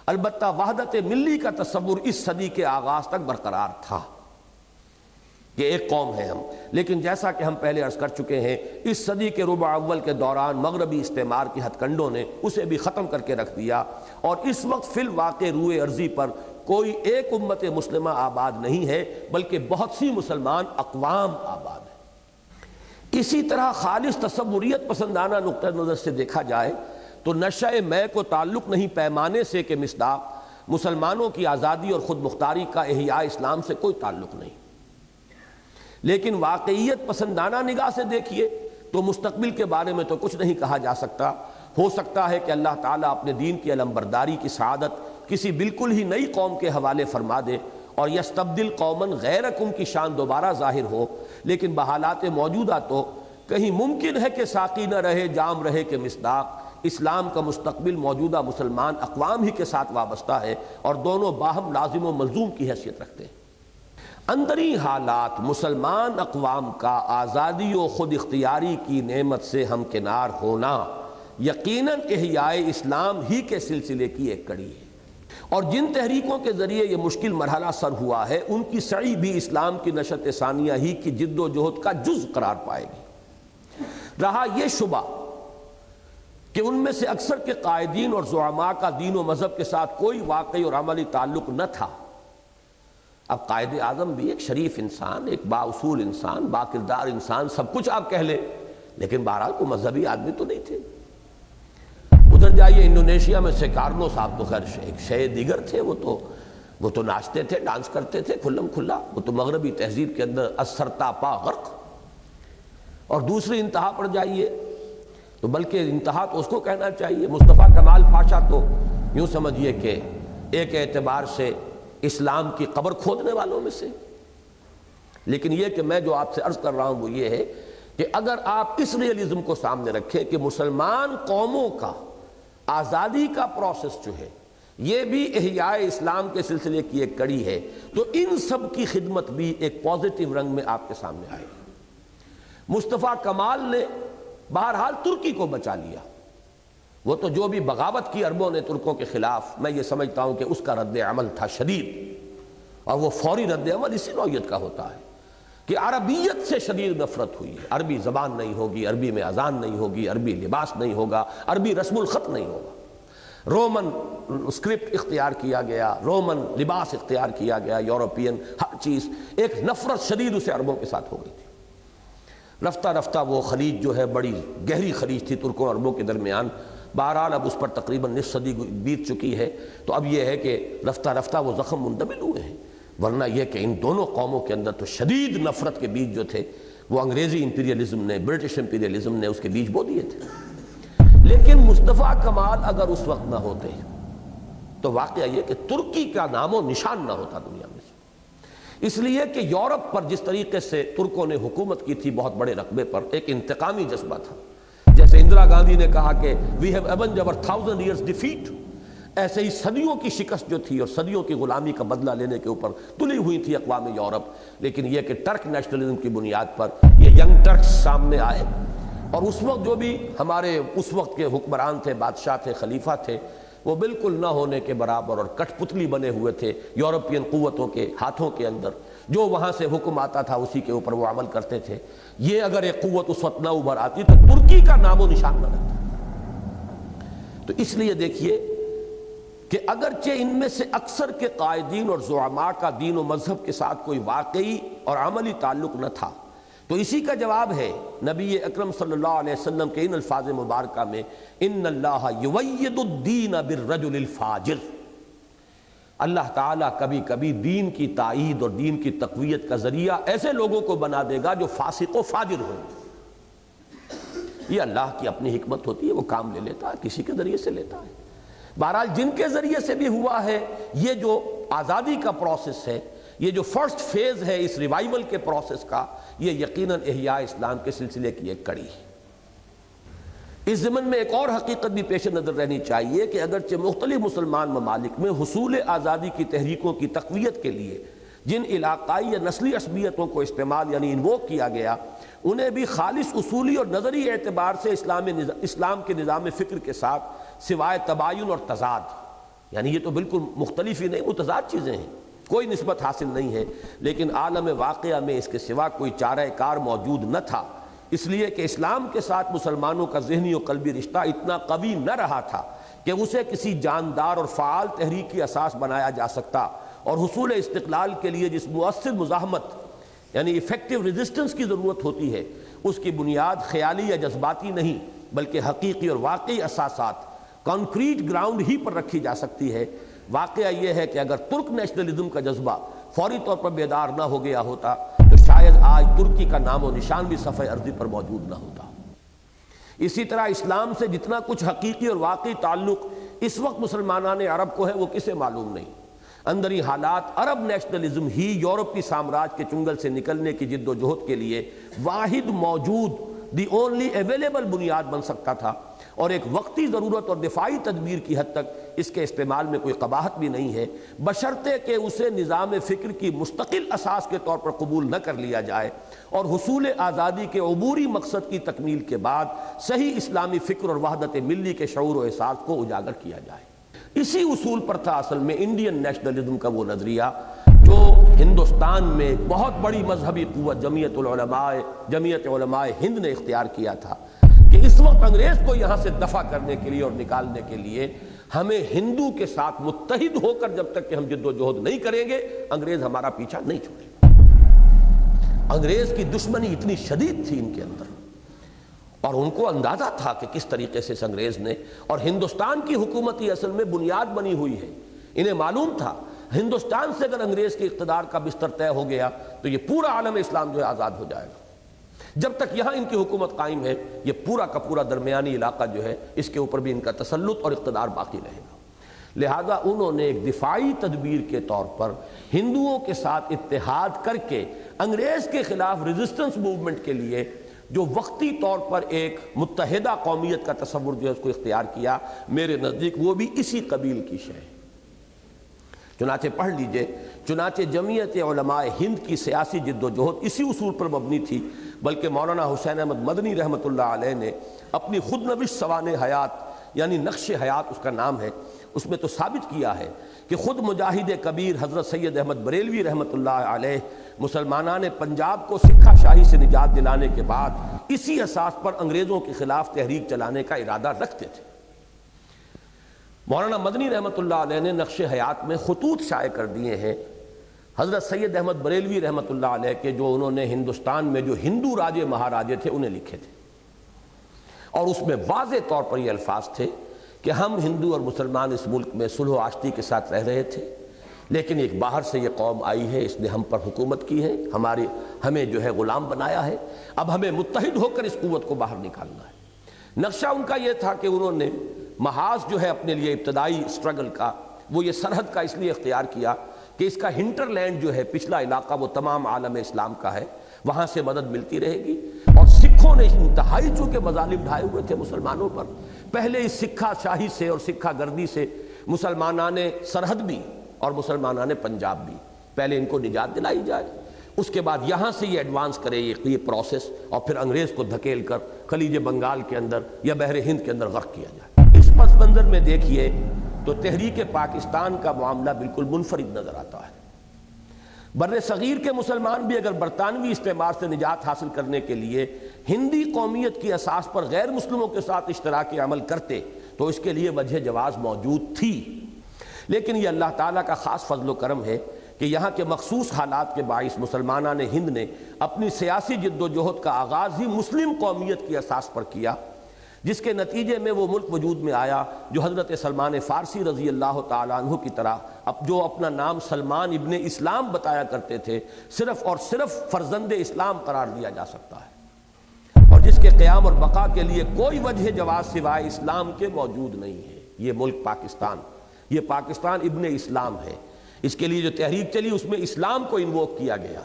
البتہ وحدت ملی کا تصور اس صدی کے آغاز تک برقرار تھا کہ ایک قوم ہے ہم، لیکن جیسا کہ ہم پہلے عرض کر چکے ہیں، اس صدی کے ربع اول کے دوران مغربی استعمار کی ہتھ کنڈوں نے اسے بھی ختم کر کے رکھ دیا، اور اس وقت فی الواقع روئے ارضی پر کوئی ایک امت مسلمہ آباد نہیں ہے بلکہ بہت سی مسلمان اقوام آباد ہیں۔ اسی طرح خالص تصوریت پسندانہ نقطہ نظر سے دیکھا جائے تو نشأ میں کو تعلق نہیں پیمانے سے کہ مصداق مسلمانوں کی آزادی اور خود مختاری کا احیاء اسلام سے کوئی تعلق نہیں، لیکن واقعیت پسندانہ نگاہ سے دیکھیے تو مستقبل کے بارے میں تو کچھ نہیں کہا جا سکتا۔ ہو سکتا ہے کہ اللہ تعالیٰ اپنے دین کی علمبرداری کی سعادت کسی بالکل ہی نئی قوم کے حوالے فرما دے اور یستبدل قومن غیرکم کی شان دوبارہ ظاہر ہو، لیکن بحالات موجودہ تو کہیں ممکن ہے کہ ساقی نہ رہے جام رہے کہ مصداق اسلام کا مستقبل موجودہ مسلمان اقوام ہی کے ساتھ وابستہ ہے اور دونوں باہم لازم و ملزوم کی حیثیت رکھتے ہیں۔ اندری حالات مسلمان اقوام کا آزادی و خود اختیاری کی نعمت سے ہمکنار ہونا یقیناً احیاء اسلام ہی کے سلسلے کی ایک کڑی ہے، اور جن تحریکوں کے ذریعے یہ مشکل مرحلہ سر ہوا ہے ان کی سعی بھی اسلام کی نشأت ثانیہ ہی کی جد و جہد کا جز قرار پائے گی۔ رہا یہ شبہ کہ ان میں سے اکثر کے قائدین اور زعماء کا دین و مذہب کے ساتھ کوئی واقعی اور عملی تعلق نہ تھا۔ اب قائد اعظم بھی ایک شریف انسان، ایک بااصول انسان، با کردار انسان، سب کچھ آپ کہہ لیں، لیکن بہرحال کوئی مذہبی آدمی تو نہیں تھے۔ ادھر جائیے انڈونیشیا میں سیکارنو صاحب تو خیر ایک شے دیگر تھے، وہ تو ناچتے تھے، ڈانس کرتے تھے کھلم کھلا، وہ تو مغربی تہذیب کے اندر اثرتا پا غرق۔ اور دوسری انتہا پر جائیے تو بلکہ انتہا تو اس کو کہنا چاہیے، مصطفیٰ کمال پاشا تو یوں سمجھیے کہ ایک اعتبار سے اسلام کی قبر کھودنے والوں میں سے۔ لیکن یہ کہ میں جو آپ سے عرض کر رہا ہوں وہ یہ ہے کہ اگر آپ اس ریئلزم کو سامنے رکھیں کہ مسلمان قوموں کا آزادی کا پروسیس جو ہے یہ بھی احیاء اسلام کے سلسلے کی ایک کڑی ہے، تو ان سب کی خدمت بھی ایک پازیٹیو رنگ میں آپ کے سامنے آئے گی۔ مصطفیٰ کمال نے بہرحال ترکی کو بچا لیا، وہ تو جو بھی بغاوت کی عربوں نے ترکوں کے خلاف، میں یہ سمجھتا ہوں کہ اس کا رد عمل تھا شدید، اور وہ فوری رد عمل اسی نوعیت کا ہوتا ہے کہ عربیت سے شدید نفرت ہوئی ہے۔ عربی زبان نہیں ہوگی، عربی میں اذان نہیں ہوگی، عربی لباس نہیں ہوگا، عربی رسم الخط نہیں ہوگا، رومن اسکرپٹ اختیار کیا گیا، رومن لباس اختیار کیا گیا، یورپین ہر چیز، ایک نفرت شدید اسے عربوں کے ساتھ ہو گئی تھی۔ رفتہ رفتہ وہ خلیج جو ہے بڑی گہری خلیج تھی ترکوں اور عربوں کے درمیان، بہرحال اب اس پر تقریباً نصف صدی بیت چکی ہے، تو اب یہ ہے کہ رفتہ رفتہ وہ زخم مندمل ہوئے ہیں، ورنہ یہ کہ ان دونوں قوموں کے اندر تو شدید نفرت کے بیج جو تھے وہ انگریزی امپیریلزم نے، برٹش امپیریلزم نے اس کے بیج بو دیے تھے۔ لیکن مصطفیٰ کمال اگر اس وقت نہ ہوتے تو واقعہ یہ کہ ترکی کا نام و نشان نہ ہوتا دنیا میں سے، اس لیے کہ یورپ پر جس طریقے سے ترکوں نے حکومت کی تھی بہت بڑے رقبے پر، ایک انتقامی جذبہ تھا، جیسے اندرا گاندھی نے کہا کہ وی ہیو ایونجڈ اور 1000 years defeat، ایسے ہی صدیوں کی شکست جو تھی اور صدیوں کی غلامی کا بدلہ لینے کے اوپر تلی ہوئی تھی اقوام یورپ، لیکن یہ کہ ٹرک نیشنلزم کی بنیاد پر یہ ینگ ٹرکس سامنے آئے، اور اس وقت جو بھی ہمارے اس وقت کے حکمران تھے، بادشاہ تھے، خلیفہ تھے، وہ بالکل نہ ہونے کے برابر اور کٹ پتلی بنے ہوئے تھے یورپین قوتوں کے ہاتھوں کے اندر، جو وہاں سے حکم آتا تھا اسی کے اوپر وہ عمل کرتے تھے۔ یہ اگر ایک قوت اس وقت نہ ابھر آتی تو ترکی کا نام و نشان نہ رہتا۔ تو اس لیے دیکھیے کہ اگرچہ ان میں سے اکثر کے قائدین اور زعماء کا دین و مذہب کے ساتھ کوئی واقعی اور عملی تعلق نہ تھا، تو اسی کا جواب ہے نبی اکرم صلی اللہ علیہ وسلم کے ان الفاظ مبارکہ میں، ان اللہ یوید الدین بالرجل الفاجر، اللہ تعالیٰ کبھی کبھی دین کی تائید اور دین کی تقویت کا ذریعہ ایسے لوگوں کو بنا دے گا جو فاسق و فاجر ہوں۔ یہ اللہ کی اپنی حکمت ہوتی ہے، وہ کام لے لیتا ہے، کسی کے ذریعے سے لیتا ہے۔ بہرحال جن کے ذریعے سے بھی ہوا ہے، یہ جو آزادی کا پروسیس ہے، یہ جو فرسٹ فیز ہے اس ریوائول کے پروسیس کا، یہ یقیناً احیاء اسلام کے سلسلے کی ایک کڑی ہے۔ اس ضمن میں ایک اور حقیقت بھی پیش نظر رہنی چاہیے کہ اگرچہ مختلف مسلمان ممالک میں حصول آزادی کی تحریکوں کی تقویت کے لیے جن علاقائی یا نسلی عصبیتوں کو استعمال یعنی انووک کیا گیا، انہیں بھی خالص اصولی اور نظری اعتبار سے اسلام کے نظام فکر کے ساتھ سوائے تباین اور تضاد، یعنی یہ تو بالکل مختلف ہی نہیں، متضاد چیزیں ہیں، کوئی نسبت حاصل نہیں ہے، لیکن عالم واقعہ میں اس کے سوا کوئی چارہ کار موجود نہ تھا، اس لیے کہ اسلام کے ساتھ مسلمانوں کا ذہنی و قلبی رشتہ اتنا قوی نہ رہا تھا کہ اسے کسی جاندار اور فعال تحریک کی اساس بنایا جا سکتا، اور حصول استقلال کے لیے جس مؤثر مزاحمت یعنی ایفیکٹو ریزسٹنس کی ضرورت ہوتی ہے، اس کی بنیاد خیالی یا جذباتی نہیں بلکہ حقیقی اور واقعی اساسات کانکریٹ گراؤنڈ ہی پر رکھی جا سکتی ہے۔ واقعہ یہ ہے کہ اگر ترک نیشنلزم کا جذبہ فوری طور پر بیدار نہ ہو گیا ہوتا تو شاید آج ترکی کا نام و نشان بھی صفحہ ارضی پر موجود نہ ہوتا۔ اسی طرح اسلام سے جتنا کچھ حقیقی اور واقعی تعلق اس وقت مسلمانان عرب کو ہے، وہ کسے معلوم نہیں۔ اندری حالات عرب نیشنلزم ہی یورپی سامراج کے چنگل سے نکلنے کی جد و جہد کے لیے واحد موجود دی اونلی اویلیبل بنیاد بن سکتا تھا، اور ایک وقتی ضرورت اور دفاعی تدبیر کی حد تک اس کے استعمال میں کوئی قباحت بھی نہیں ہے، بشرطے کہ اسے نظام فکر کی مستقل اساس کے طور پر قبول نہ کر لیا جائے، اور حصول آزادی کے عبوری مقصد کی تکمیل کے بعد صحیح اسلامی فکر اور وحدت ملی کے شعور و احساس کو اجاگر کیا جائے۔ اسی اصول پر تھا اصل میں انڈین نیشنلزم کا وہ نظریہ جو ہندوستان میں ایک بہت بڑی مذہبی قوت جمعیت علماء ہند نے اختیار کیا تھا کہ اس وقت انگریز کو یہاں سے دفع کرنے کے لیے اور نکالنے کے لیے ہمیں ہندو کے ساتھ متحد ہو کر جب تک کہ ہم جد و جہد نہیں کریں گے، انگریز ہمارا پیچھا نہیں چھوڑے گا۔ انگریز کی دشمنی اتنی شدید تھی ان کے اندر، اور ان کو اندازہ تھا کہ کس طریقے سے اس انگریز نے، اور ہندوستان کی حکومتی اصل میں بنیاد بنی ہوئی ہے، انہیں معلوم تھا ہندوستان سے اگر انگریز کے اقتدار کا بستر طے ہو گیا تو یہ پورا عالم اسلام جو ہے آزاد ہو جائے گا۔ جب تک یہاں ان کی حکومت قائم ہے، یہ پورا کا پورا درمیانی علاقہ جو ہے اس کے اوپر بھی ان کا تسلط اور اقتدار باقی رہے گا۔ لہذا انہوں نے ایک دفاعی تدبیر کے طور پر ہندوؤں کے ساتھ اتحاد کر کے انگریز کے خلاف ریزسٹنس موومنٹ کے لیے جو وقتی طور پر ایک متحدہ قومیت کا تصور جو ہے اس کو اختیار کیا، میرے نزدیک وہ بھی اسی قبیل کی شے ہے۔ چنانچہ پڑھ لیجئے، چنانچہ جمعیت علماء ہند کی سیاسی جد و جہد اسی اصول پر مبنی تھی، بلکہ مولانا حسین احمد مدنی رحمۃ اللہ علیہ نے اپنی خود نوش سوانح حیات یعنی نقش حیات اس کا نام ہے، اس میں تو ثابت کیا ہے کہ خود مجاہد کبیر حضرت سید احمد بریلوی رحمۃ اللہ علیہ مسلمانان پنجاب کو سکھا شاہی سے نجات دلانے کے بعد اسی اساس پر انگریزوں کے خلاف تحریک چلانے کا ارادہ رکھتے تھے۔ مولانا مدنی رحمۃ اللہ علیہ نے نقش حیات میں خطوط شائع کر دیے ہیں حضرت سید احمد بریلوی رحمۃ اللہ علیہ کے، جو انہوں نے ہندوستان میں جو ہندو راجے مہاراجے تھے انہیں لکھے تھے، اور اس میں واضح طور پر یہ الفاظ تھے کہ ہم ہندو اور مسلمان اس ملک میں صلح و آشتی کے ساتھ رہ رہے تھے، لیکن ایک باہر سے یہ قوم آئی ہے، اس نے ہم پر حکومت کی ہے، ہمیں جو ہے غلام بنایا ہے، اب ہمیں متحد ہو کر اس قوت کو باہر نکالنا ہے۔ نقشہ ان کا یہ تھا کہ انہوں نے محاذ جو ہے اپنے لیے ابتدائی سٹرگل کا، وہ یہ سرحد کا اس لیے اختیار کیا کہ اس کا ہنٹر لینڈ جو ہے پچھلا علاقہ وہ تمام عالم اسلام کا ہے، وہاں سے مدد ملتی رہے گی، اور سکھوں نے انتہائی چونکہ مظالم ڈھائے ہوئے تھے مسلمانوں پر، پہلے اس سکھا شاہی سے اور سکھا گردی سے مسلمانان سرحد بھی اور مسلمانان پنجاب بھی، پہلے ان کو نجات دلائی جائے، اس کے بعد یہاں سے یہ ایڈوانس کرے یہ پروسیس، اور پھر انگریز کو دھکیل کر خلیج بنگال کے اندر یا بحر ہند کے اندر غرق کیا جائے۔ اس پس منظر میں دیکھیے تو تحریک پاکستان کا معاملہ بالکل منفرد نظر آتا ہے۔ بر صغیر کے مسلمان بھی اگر برطانوی استعمار سے نجات حاصل کرنے کے لیے ہندی قومیت کی اساس پر غیر مسلموں کے ساتھ اشتراک عمل کرتے تو اس کے لیے وجہ جواز موجود تھی، لیکن یہ اللہ تعالیٰ کا خاص فضل و کرم ہے کہ یہاں کے مخصوص حالات کے باعث مسلمانان ہند نے اپنی سیاسی جد و جہد کا آغاز ہی مسلم قومیت کی اساس پر کیا، جس کے نتیجے میں وہ ملک وجود میں آیا جو حضرت سلمان فارسی رضی اللہ تعالیٰ عنہ کی طرح جو اپنا نام سلمان ابن اسلام بتایا کرتے تھے، صرف اور صرف فرزند اسلام قرار دیا جا سکتا ہے، اور جس کے قیام اور بقا کے لیے کوئی وجہ جواز سوائے اسلام کے موجود نہیں ہے۔ یہ ملک پاکستان، یہ پاکستان ابن اسلام ہے۔ اس کے لیے جو تحریک چلی اس میں اسلام کو انووک کیا گیا۔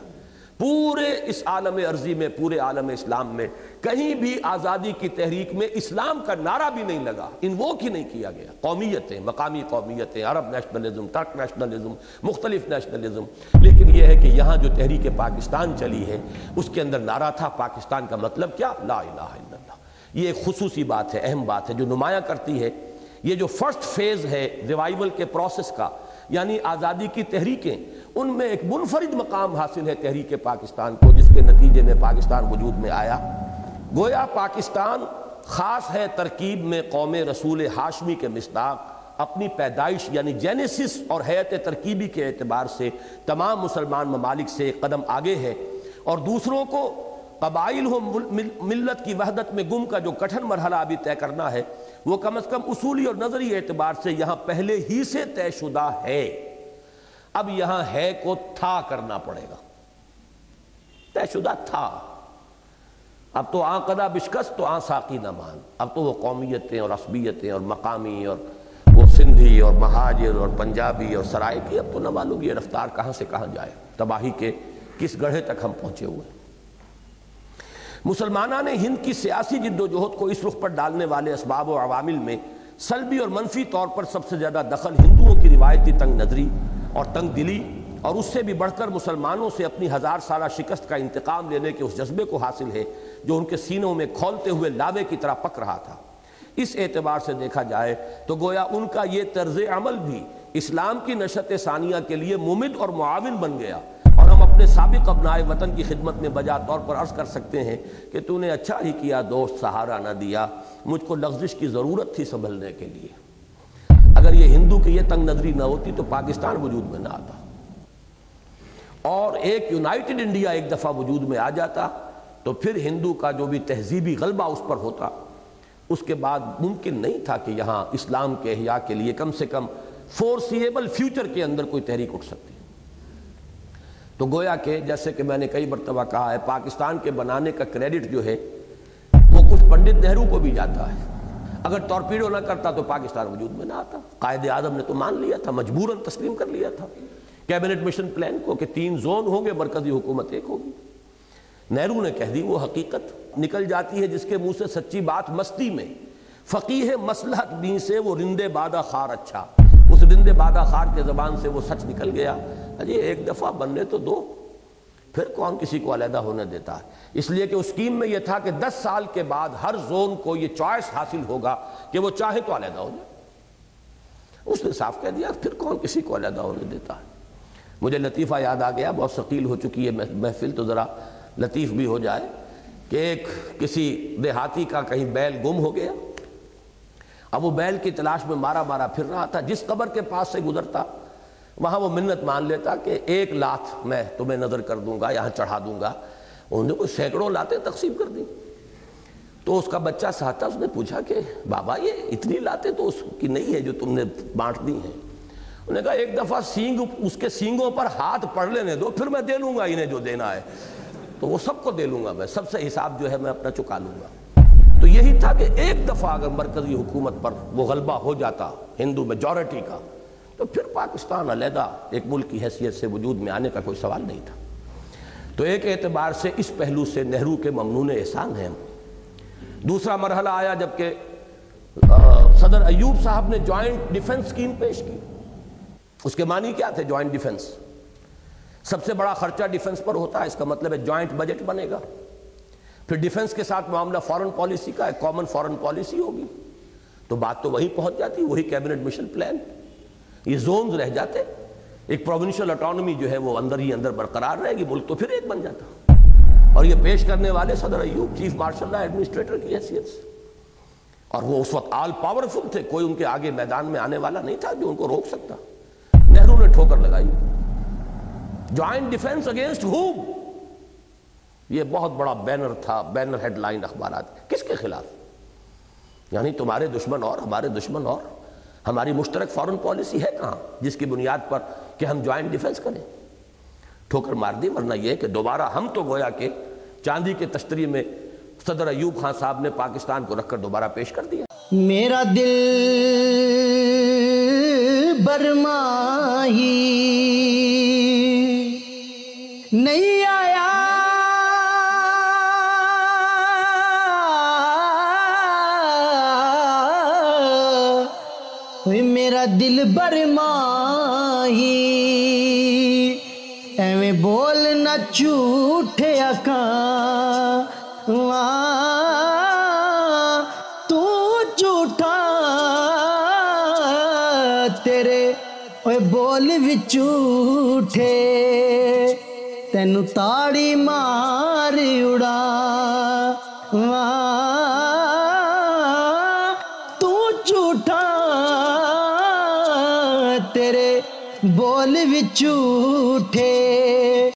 پورے اس عالم ارضی میں، پورے عالم اسلام میں کہیں بھی آزادی کی تحریک میں اسلام کا نعرہ بھی نہیں لگا، انووک ہی نہیں کیا گیا۔ قومیتیں، مقامی قومیتیں، عرب نیشنلزم، ترک نیشنلزم، مختلف نیشنلزم، لیکن یہ ہے کہ یہاں جو تحریک پاکستان چلی ہے اس کے اندر نعرہ تھا پاکستان کا مطلب کیا؟ لا الہ الا اللہ۔ یہ ایک خصوصی بات ہے، اہم بات ہے جو نمایاں کرتی ہے یہ جو فرسٹ فیز ہے ریوائیول کے پروسیس کا، یعنی آزادی کی تحریکیں، ان میں ایک منفرد مقام حاصل ہے تحریک پاکستان کو، جس کے نتیجے میں پاکستان وجود میں آیا۔ گویا پاکستان خاص ہے ترکیب میں قوم رسول ہاشمی کے مصداق، اپنی پیدائش یعنی جینیسس اور حیت ترکیبی کے اعتبار سے تمام مسلمان ممالک سے ایک قدم آگے ہے، اور دوسروں کو قبائل ہو ملت کی وحدت میں گم کا جو کٹھن مرحلہ ابھی طے کرنا ہے وہ کم از کم اصولی اور نظری اعتبار سے یہاں پہلے ہی سے طے شدہ ہے۔ اب یہاں ہے کو تھا کرنا پڑے گا، طے شدہ تھا۔ اب تو آن قدہ بشکست تو آن ساقی نہ مان، اب تو وہ قومیتیں اور عصبیتیں اور مقامی اور وہ سندھی اور مہاجر اور پنجابی اور سرائکی، اب تو نہ معلوم یہ رفتار کہاں سے کہاں جائے، تباہی کے کس گڑھے تک ہم پہنچے ہوئے۔ مسلمانان ہند کی سیاسی جد و جہد کو اس رخ پر ڈالنے والے اسباب و عوامل میں سلبی اور منفی طور پر سب سے زیادہ دخل ہندوؤں کی روایتی تنگ نظری اور تنگ دلی، اور اس سے بھی بڑھ کر مسلمانوں سے اپنی 1000 سالہ شکست کا انتقام لینے کے اس جذبے کو حاصل ہے جو ان کے سینوں میں کھولتے ہوئے لاوے کی طرح پک رہا تھا۔ اس اعتبار سے دیکھا جائے تو گویا ان کا یہ طرز عمل بھی اسلام کی نشت ثانیہ کے لیے ممد اور معاون بن گیا، اور ہم اپنے سابق ابنائے وطن کی خدمت میں بجا طور پر عرض کر سکتے ہیں کہ تو نے اچھا ہی کیا دوست سہارا نہ دیا، مجھ کو لغزش کی ضرورت تھی سنبھلنے کے لیے۔ اگر یہ ہندو کی یہ تنگ نظری نہ ہوتی تو پاکستان وجود میں نہ آتا، اور ایک یونائٹڈ انڈیا ایک دفعہ وجود میں آ جاتا تو پھر ہندو کا جو بھی تہذیبی غلبہ اس پر ہوتا، اس کے بعد ممکن نہیں تھا کہ یہاں اسلام کے احیاء کے لیے کم سے کم فورسیبل فیوچر کے اندر کوئی تحریک اٹھ سکتی۔ تو گویا کہ جیسے کہ میں نے کئی مرتبہ کہا ہے، پاکستان کے بنانے کا کریڈٹ جو ہے وہ کچھ پنڈت نہرو کو بھی جاتا ہے۔ اگر ٹورپیڈو نہ کرتا تو پاکستان وجود میں نہ آتا۔ قائد اعظم نے تو مان لیا تھا، مجبوراً تسلیم کر لیا تھا کیبنٹ مشن پلان کو کہ 3 زون ہوں گے، مرکزی حکومت ایک ہوگی۔ نہرو نے کہہ دی وہ حقیقت نکل جاتی ہے جس کے منہ سے سچی بات مستی میں، فقیہ مصلحت بین سے وہ رندے بادہ خار اچھا، اس رندے بادہ خار کے زبان سے وہ سچ نکل گیا۔ اجی ایک دفعہ بننے تو دو، پھر کون کسی کو علیحدہ ہونے دیتا ہے۔ اس لیے کہ اس اسکیم میں یہ تھا کہ 10 سال کے بعد ہر زون کو یہ چوائس حاصل ہوگا کہ وہ چاہے تو علیحدہ ہو جائے۔ اس نے صاف کہہ دیا پھر کون کسی کو علیحدہ ہونے دیتا ہے۔ مجھے لطیفہ یاد آ گیا، بہت ثقیل ہو چکی ہے محفل تو ذرا لطیف بھی ہو جائے، کہ ایک کسی دیہاتی کا کہیں بیل گم ہو گیا، اب وہ بیل کی تلاش میں مارا مارا پھر رہا تھا، جس قبر کے پاس سے گزرتا وہاں وہ منت مان لیتا کہ 1 لات میں تمہیں نظر کر دوں گا، یہاں چڑھا دوں گا۔ انہوں نے کوئی سینکڑوں لاتیں تقسیم کر دی۔ تو اس کا بچہ ساتھ تھا، اس نے پوچھا کہ بابا یہ اتنی لاتیں تو اس کی نہیں ہے جو تم نے بانٹ دی ہیں۔ انہوں نے کہا ایک دفعہ سینگ اس کے سینگوں پر ہاتھ پڑ لینے دو، پھر میں دے لوں گا انہیں جو دینا ہے، تو وہ سب کو دے لوں گا، میں سب سے حساب جو ہے میں اپنا چکا لوں گا۔ تو یہی تھا کہ ایک دفعہ اگر مرکزی حکومت پر وہ غلبہ ہو جاتا ہندو میجورٹی کا تو پھر پاکستان علیحدہ ایک ملک کی حیثیت سے وجود میں آنے کا کوئی سوال نہیں تھا۔ تو ایک اعتبار سے اس پہلو سے نہرو کے ممنون احسان ہیں۔ دوسرا مرحلہ آیا جبکہ صدر ایوب صاحب نے جوائنٹ ڈیفنس اسکیم پیش کی۔ اس کے معنی کیا تھے جوائنٹ ڈیفنس؟ سب سے بڑا خرچہ ڈیفنس پر ہوتا ہے، اس کا مطلب ہے جوائنٹ بجٹ بنے گا، پھر ڈیفنس کے ساتھ معاملہ فارن پالیسی کا، ایک کامن فارن پالیسی ہوگی، تو بات تو وہیں پہنچ جاتی، وہی کیبنٹ مشن پلان۔ یہ زونز رہ جاتے، ایک پروونشل اٹانومی جو ہے وہ اندر ہی اندر برقرار رہے گی، ملک تو پھر ایک بن جاتا۔ اور یہ پیش کرنے والے صدر ایوب چیف مارشل ایڈمنسٹریٹر کی حیثیت سے، اور وہ اس وقت آل پاورفل تھے، کوئی ان کے آگے میدان میں آنے والا نہیں تھا جو ان کو روک سکتا۔ نہرو نے ٹھوکر لگائی، جوائنٹ ڈیفنس اگینسٹ ہوم؟ یہ بہت بڑا بینر تھا، بینر ہیڈ لائن اخبارات، کس کے خلاف؟ یعنی تمہارے دشمن اور ہمارے دشمن اور، ہماری مشترک فارن پالیسی ہے کہاں جس کی بنیاد پر کہ ہم جوائنٹ ڈیفنس کریں؟ ٹھوکر مار دی، ورنہ یہ کہ دوبارہ ہم تو گویا کہ چاندی کے تشتری میں صدر ایوب خان صاحب نے پاکستان کو رکھ کر دوبارہ پیش کر دیا۔ میرا دل برماہی نہیں آیا، میرا دل برماہی ایویں بولنا جھوٹے آکاں، تو جھوٹا تیرے اوے بول وچ جھوٹے، تینو تاڑی مار اڑا، تو جھوٹا تیرے بول وچ جھوٹے۔